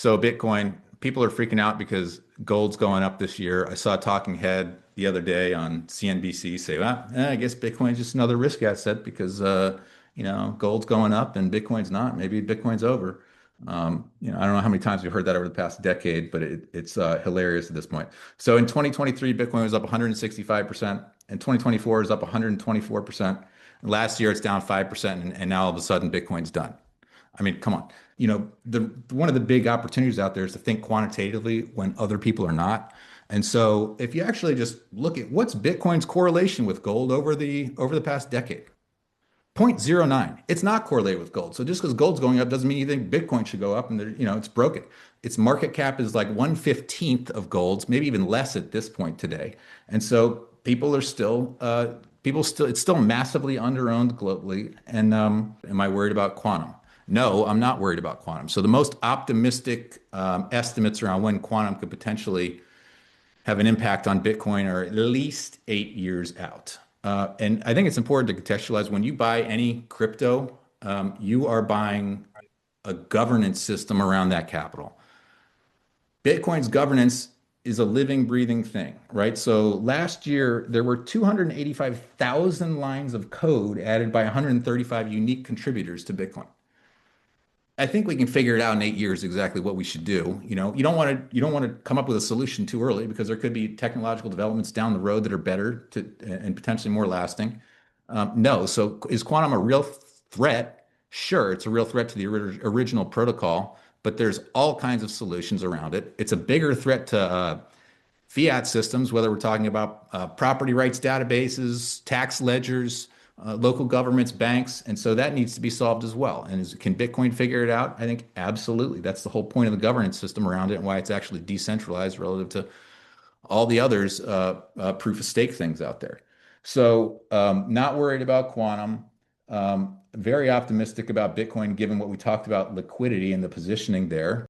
So Bitcoin, people are freaking out because gold's going up this year. I saw a talking head the other day on CNBC say, well, I guess Bitcoin's just another risk asset because gold's going up and Bitcoin's not. Maybe Bitcoin's over. I don't know how many times we've heard that over the past decade, but it's hilarious at this point. So in 2023, Bitcoin was up 165%, and 2024 is up 124%. Last year, it's down 5%, and now all of a sudden, Bitcoin's done. I mean, come on. The one of the big opportunities out there is to think quantitatively when other people are not. And so if you actually just look at what's Bitcoin's correlation with gold over the past decade, 0.09. It's not correlated with gold. So just because gold's going up doesn't mean you think Bitcoin should go up and it's broken. Its market cap is like 1/15th of gold's, maybe even less at this point today. And so it's still massively underowned globally. And am I worried about quantum? No, I'm not worried about quantum. So the most optimistic estimates around when quantum could potentially have an impact on Bitcoin are at least 8 years out. And I think it's important to contextualize when you buy any crypto, you are buying a governance system around that capital. Bitcoin's governance is a living, breathing thing, right? So last year, there were 285,000 lines of code added by 135 unique contributors to Bitcoin. I think we can figure it out in 8 years exactly what we should do. You don't want to come up with a solution too early because there could be technological developments down the road that are better and potentially more lasting. No. So is quantum a real threat? Sure, it's a real threat to the original protocol, but there's all kinds of solutions around it. It's a bigger threat to fiat systems, whether we're talking about property rights databases, tax ledgers, local governments, banks. And so that needs to be solved as well. And can Bitcoin figure it out? I think absolutely. That's the whole point of the governance system around it and why it's actually decentralized relative to all the others proof of stake things out there. So not worried about quantum. Very optimistic about Bitcoin given what we talked about liquidity and the positioning there.